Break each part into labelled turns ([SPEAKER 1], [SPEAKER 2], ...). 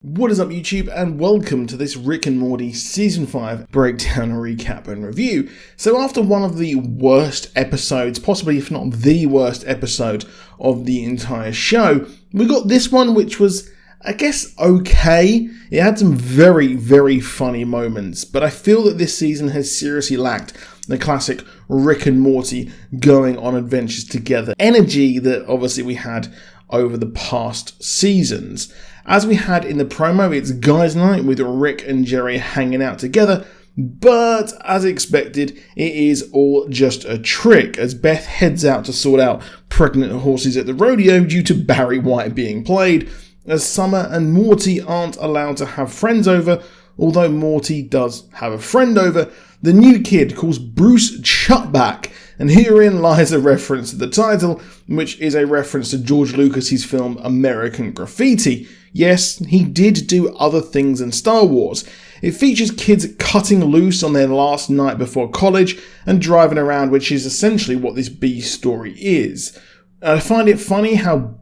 [SPEAKER 1] What is up YouTube, and welcome to this Rick and Morty Season 5 breakdown, recap and review. So after one of the worst episodes, possibly if not the worst episode of the entire show, we got this one which was, I guess, okay. It had some very, very funny moments, but I feel that this season has seriously lacked the classic Rick and Morty going on adventures together energy that obviously we had over the past seasons. As we had in the promo, it's guys' night with Rick and Jerry hanging out together, but as expected, it is all just a trick as Beth heads out to sort out pregnant horses at the rodeo due to Barry White being played, as Summer and Morty aren't allowed to have friends over. Although Morty does have a friend over, the new kid calls Bruce Chutback, and herein lies a reference to the title, which is a reference to George Lucas's film American Graffiti. Yes, he did do other things in Star Wars. It features kids cutting loose on their last night before college and driving around, which is essentially what this B story is. I find it funny how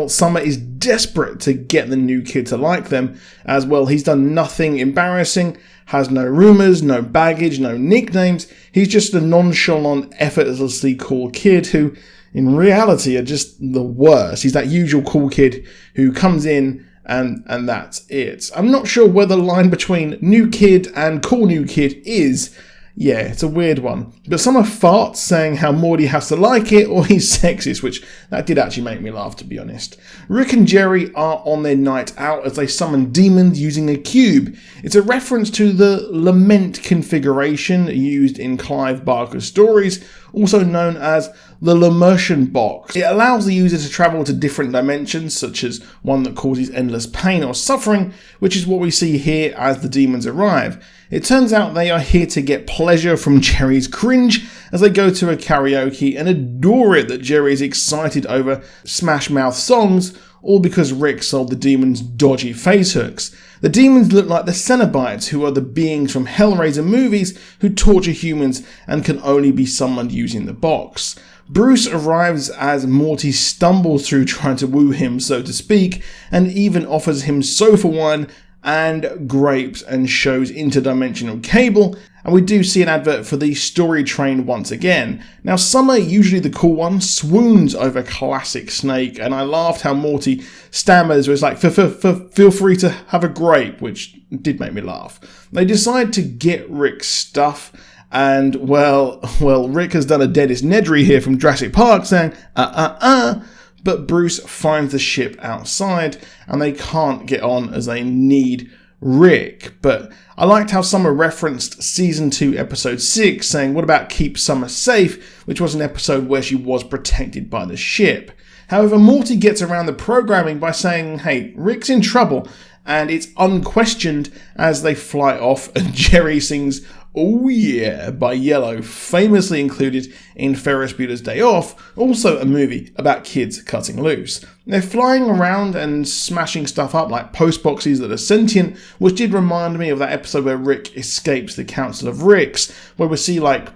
[SPEAKER 1] Summer is desperate to get the new kid to like them, as well he's done nothing embarrassing, has no rumours, no baggage, no nicknames. He's just a nonchalant, effortlessly cool kid who, in reality, are just the worst. He's that usual cool kid who comes in and that's it. I'm not sure where the line between new kid and cool new kid is. Yeah, it's a weird one. But Summer farts saying how Morty has to like it or he's sexist, which that did actually make me laugh, to be honest. Rick and Jerry are on their night out as they summon demons using a cube. It's a reference to the lament configuration used in Clive Barker's stories, also known as the Lemurtian box. It allows the user to travel to different dimensions, such as one that causes endless pain or suffering, which is what we see here as the demons arrive. It turns out they are here to get pleasure from Jerry's cringe as they go to a karaoke and adore it that Jerry is excited over Smash Mouth songs, all because Rick sold the demons dodgy face hooks. The demons look like the Cenobites, who are the beings from Hellraiser movies who torture humans and can only be summoned using the box. Bruce arrives as Morty stumbles through trying to woo him, so to speak, and even offers him sofa wine and grapes and shows interdimensional cable, and we do see an advert for the story train once again. Now Summer, usually the cool one, swoons over classic Snake, and I laughed how Morty stammers was like, feel free to have a grape, which did make me laugh. They decide to get Rick's stuff, and well, Rick has done a Dennis Nedry here from Jurassic Park saying, but Bruce finds the ship outside and they can't get on as they need Rick. But I liked how Summer referenced Season 2 Episode 6 saying, what about Keep Summer Safe, which was an episode where she was protected by the ship. However, Morty gets around the programming by saying, hey, Rick's in trouble, and it's unquestioned as they fly off and Jerry sings Oh Yeah by Yellow, famously included in Ferris Bueller's Day Off, also a movie about kids cutting loose. They're flying around and smashing stuff up like post boxes that are sentient, which did remind me of that episode where Rick escapes the Council of Ricks, where we see like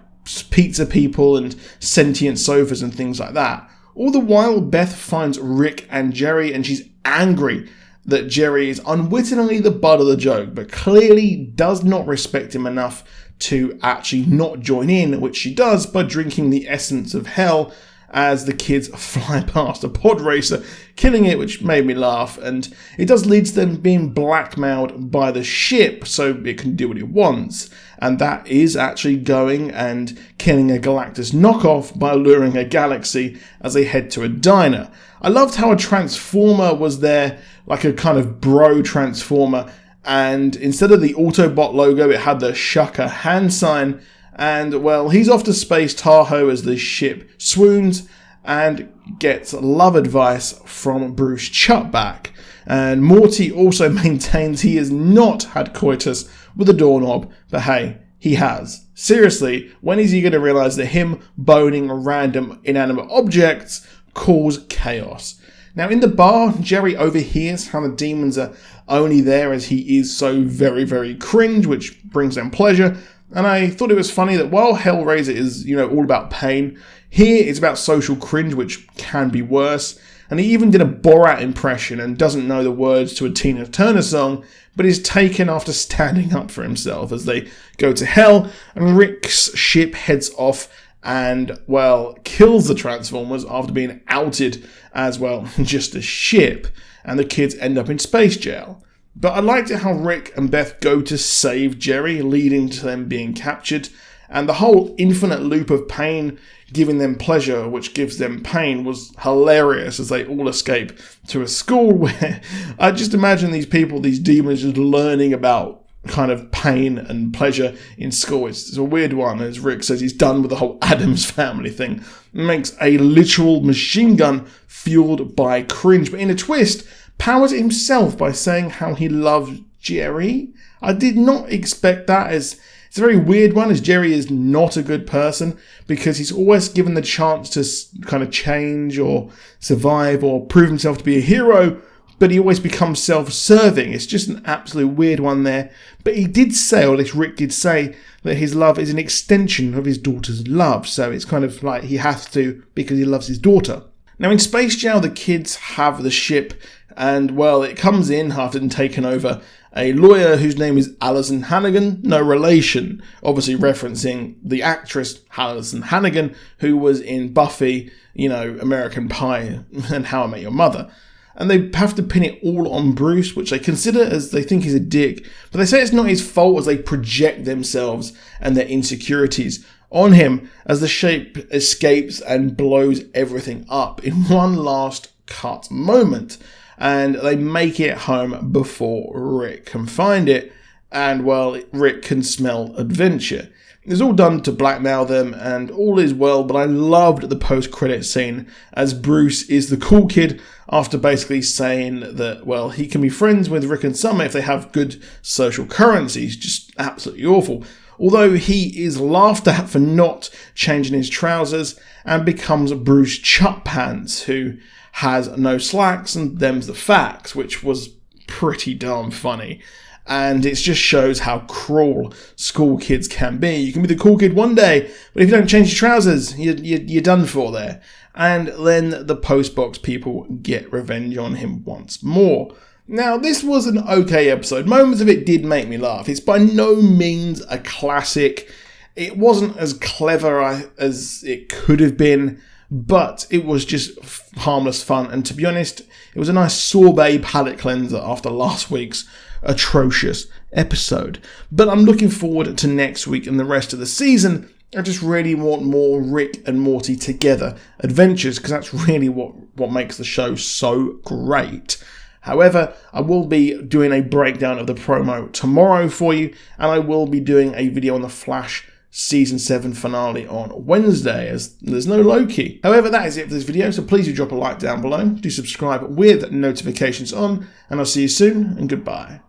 [SPEAKER 1] pizza people and sentient sofas and things like that. All the while, Beth finds Rick and Jerry and she's angry that Jerry is unwittingly the butt of the joke, but clearly does not respect him enough to actually not join in, which she does by drinking the essence of hell as the kids fly past a pod racer, killing it, which made me laugh, and it does lead to them being blackmailed by the ship so it can do what it wants, and that is actually going and killing a Galactus knockoff by luring a galaxy as they head to a diner. I loved how a Transformer was there, like a kind of bro Transformer, and instead of the Autobot logo, it had the Shucker hand sign. And, well, he's off to Space Tahoe as the ship swoons and gets love advice from Bruce Chutback. And Morty also maintains he has not had coitus with a doorknob, but hey, he has. Seriously, when is he going to realise that him boning random inanimate objects cause chaos? Now, in the bar, Jerry overhears how the demons are only there as he is so very, very cringe, which brings them pleasure. And I thought it was funny that while Hellraiser is, all about pain, here it's about social cringe, which can be worse. and he even did a Borat impression and doesn't know the words to a Tina Turner song, but is taken after standing up for himself as they go to hell, and Rick's ship heads off and, well, kills the Transformers after being outed as, well, just a ship, and the kids end up in space jail. But I liked it how Rick and Beth go to save Jerry, leading to them being captured, and the whole infinite loop of pain giving them pleasure, which gives them pain, was hilarious as they all escape to a school where I just imagine these people, these demons, just learning about kind of pain and pleasure in school. It's a weird one, as Rick says he's done with the whole Addams Family thing. It makes a literal machine gun fueled by cringe, but in a twist, powers it himself by saying how he loves Jerry. I did not expect that, as it's a very weird one, as Jerry is not a good person because he's always given the chance to kind of change or survive or prove himself to be a hero, but he always becomes self-serving. It's just an absolute weird one there. But he did say, or at least Rick did say, that his love is an extension of his daughter's love. So it's kind of like he has to because he loves his daughter. Now in Space Jail, the kids have the ship, and, well, it comes in after being taken over a lawyer whose name is Alison Hannigan, no relation, obviously referencing the actress Alison Hannigan, who was in Buffy, American Pie and How I Met Your Mother. And they have to pin it all on Bruce, which they consider as they think he's a dick, but they say it's not his fault as they project themselves and their insecurities on him as the shape escapes and blows everything up in one last cut moment. And they make it home before Rick can find it, and, well, Rick can smell adventure. It's all done to blackmail them, and all is well, but I loved the post-credit scene as Bruce is the cool kid after basically saying that, well, he can be friends with Rick and Summer if they have good social currencies. Just absolutely awful. Although he is laughed at for not changing his trousers and becomes Bruce Chuck Pants, who has no slacks and them's the facts, which was pretty darn funny. And it just shows how cruel school kids can be. You can be the cool kid one day, but if you don't change your trousers, you're done for there. And then the postbox people get revenge on him once more. Now, this was an okay episode. Moments of it did make me laugh. It's by no means a classic. It wasn't as clever as it could have been, but it was just harmless fun. And to be honest, it was a nice sorbet palate cleanser after last week's atrocious episode. But I'm looking forward to next week and the rest of the season. I just really want more Rick and Morty together adventures, because that's really what makes the show so great. However, I will be doing a breakdown of the promo tomorrow for you, and I will be doing a video on the Flash Season 7 finale on Wednesday, as there's no Loki. However, that is it for this video, so please do drop a like down below, do subscribe with notifications on, and I'll see you soon, and goodbye.